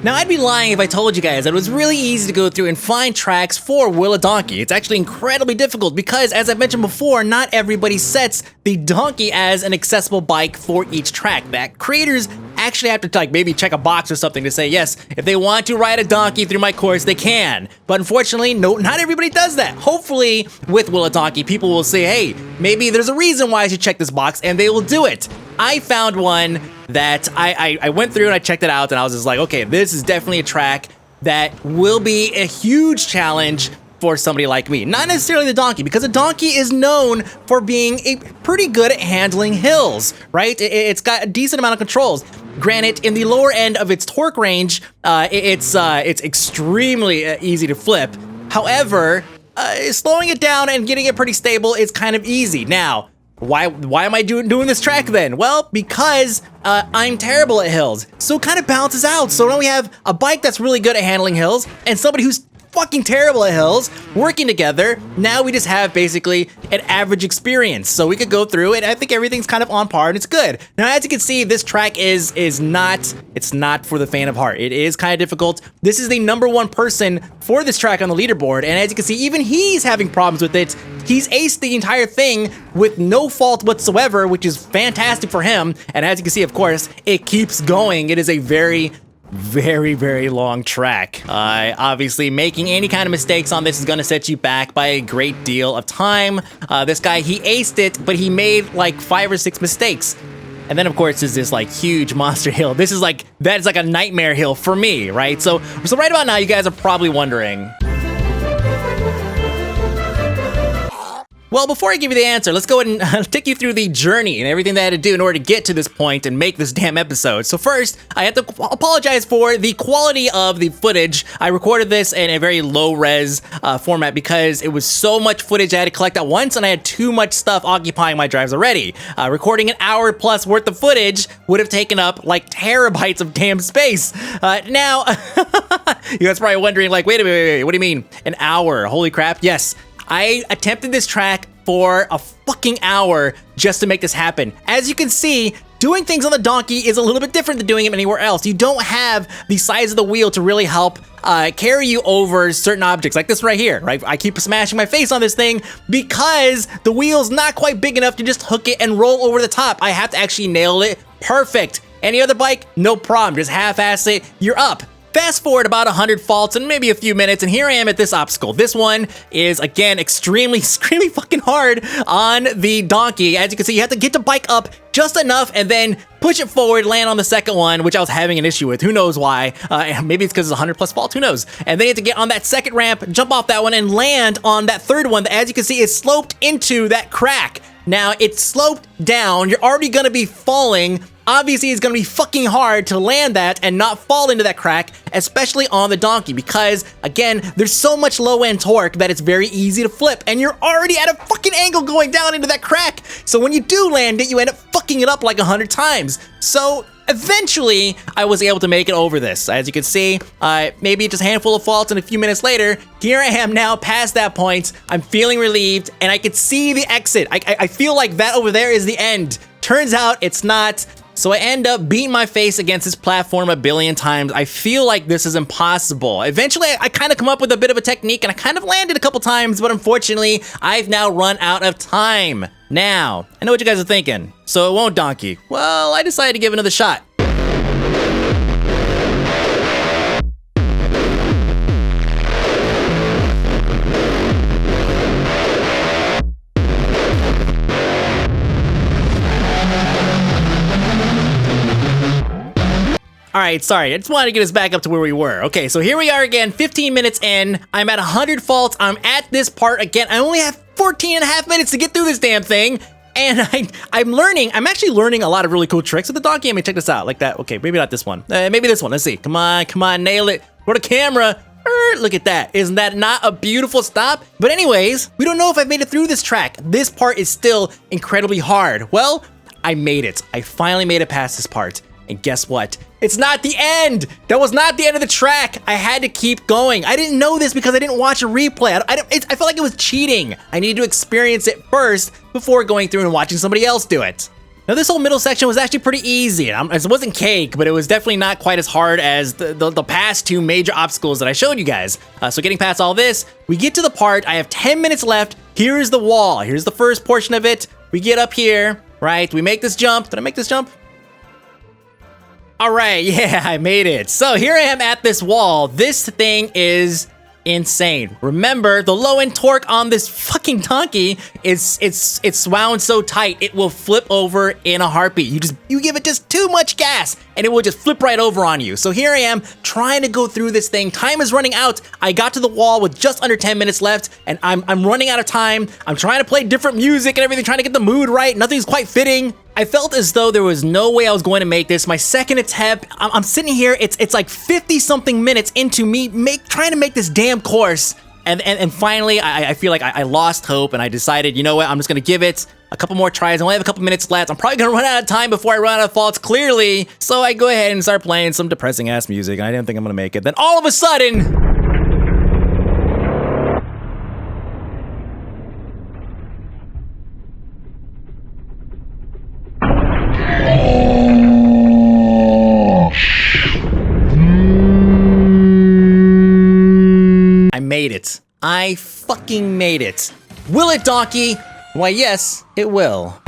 Now, I'd be lying if I told you guys that it was really easy to go through and find tracks for Will a Donkey. It's actually incredibly difficult because, as I've mentioned before, not everybody sets the donkey as an accessible bike for each track. That creators actually have to like maybe check a box or something to say, yes, if they want to ride a donkey through my course, they can. But unfortunately, no, not everybody does that. Hopefully, with Will a Donkey, people will say, hey, maybe there's a reason why I should check this box, and they will do it. I found one that I went through and I checked it out, and I was just like, okay, this is definitely a track that will be a huge challenge for somebody like me. Not necessarily the donkey, because a donkey is known for being pretty good at handling hills, right? It's got a decent amount of controls. Granted, in the lower end of its torque range, it's extremely easy to flip. However, slowing it down and getting it pretty stable is kind of easy. Now, why am I doing this track then? Well, because I'm terrible at hills. So it kind of balances out. So now we have a bike that's really good at handling hills and somebody who's fucking terrible at hills working together. Now we just have basically an average experience. So we could go through it. I think everything's kind of on par and it's good. Now, as you can see, this track is not for the faint of heart. It is kind of difficult. This is the #1 person for this track on the leaderboard. And as you can see, even he's having problems with it. He's aced the entire thing with no fault whatsoever, which is fantastic for him. And as you can see, of course, it keeps going. It is a very, very long track. Obviously, making any kind of mistakes on this is gonna set you back by a great deal of time. This guy, he aced it, but he made like 5 or 6 mistakes. And then, of course, there's this like huge monster hill. That is like a nightmare hill for me, right? So right about now, you guys are probably wondering, well, before I give you the answer, let's go ahead and take you through the journey and everything that I had to do in order to get to this point and make this damn episode. So first, I have to apologize for the quality of the footage. I recorded this in a very low-res format because it was so much footage I had to collect at once, and I had too much stuff occupying my drives already. Recording an hour plus worth of footage would have taken up like terabytes of damn space. Now, you guys are probably wondering, like, wait a minute, what do you mean? An hour? Holy crap, yes. I attempted this track for a fucking hour just to make this happen. As you can see, doing things on the donkey is a little bit different than doing them anywhere else. You don't have the size of the wheel to really help carry you over certain objects, like this right here, right? I keep smashing my face on this thing because the wheel's not quite big enough to just hook it and roll over the top. I have to actually nail it perfect. Any other bike, no problem. Just half-ass it, you're up. Fast forward about 100 faults and maybe a few minutes, and here I am at this obstacle. This one is, again, extremely fucking hard on the donkey. As you can see, you have to get the bike up just enough and then push it forward, land on the second one, which I was having an issue with. Who knows why? Maybe it's because it's 100 plus faults, who knows? And then you have to get on that second ramp, jump off that one, and land on that third one that, as you can see, is sloped into that crack. Now, it's sloped down. You're already gonna be falling. Obviously, it's gonna be fucking hard to land that and not fall into that crack, especially on the donkey, because, again, there's so much low-end torque that it's very easy to flip, and you're already at a fucking angle going down into that crack. So when you do land it, you end up fucking it up like 100 times. So eventually, I was able to make it over this. As you can see, maybe just a handful of faults, and a few minutes later, here I am now past that point. I'm feeling relieved, and I can see the exit. I feel like that over there is the end. Turns out it's not. So I end up beating my face against this platform a billion times. I feel like this is impossible. Eventually, I kind of come up with a bit of a technique, and I kind of landed a couple times, but unfortunately, I've now run out of time. Now, I know what you guys are thinking. So it won't donkey. Well, I decided to give it another shot. All right, sorry, I just wanted to get us back up to where we were. Okay, so here we are again, 15 minutes in. I'm at 100 faults. I'm at this part again. I only have 14 and a half minutes to get through this damn thing. And I'm actually learning a lot of really cool tricks with the donkey. I mean, check this out, like that. Okay, maybe not this one. Maybe this one, let's see. Come on, nail it. Go to camera. Look at that. Isn't that not a beautiful stop? But anyways, we don't know if I've made it through this track. This part is still incredibly hard. Well, I made it. I finally made it past this part. And guess what? It's not the end! That was not the end of the track! I had to keep going. I didn't know this because I didn't watch a replay. I felt like it was cheating. I needed to experience it first before going through and watching somebody else do it. Now this whole middle section was actually pretty easy. It wasn't cake, but it was definitely not quite as hard as the past two major obstacles that I showed you guys. So getting past all this, we get to the part, I have 10 minutes left. Here's the wall. Here's the first portion of it. We get up here, right? We make this jump. Did I make this jump? All right, yeah, I made it. So here I am at this wall. This thing is insane. Remember, the low end torque on this fucking donkey it's wound so tight it will flip over in a heartbeat. You give it just too much gas and it will just flip right over on you. So here I am trying to go through this thing. Time is running out. I got to the wall with just under 10 minutes left and I'm running out of time. I'm trying to play different music and everything, trying to get the mood right. Nothing's quite fitting. I felt as though there was no way I was going to make this. My second attempt, I'm sitting here, it's like 50 something minutes into me trying to make this damn course. And finally, I feel like I lost hope and I decided, you know what, I'm just gonna give it a couple more tries. I only have a couple minutes left. I'm probably gonna run out of time before I run out of faults, clearly. So I go ahead and start playing some depressing ass music. I didn't think I'm gonna make it. Then all of a sudden, I made it. I fucking made it. Will it, donkey? Why, yes, it will.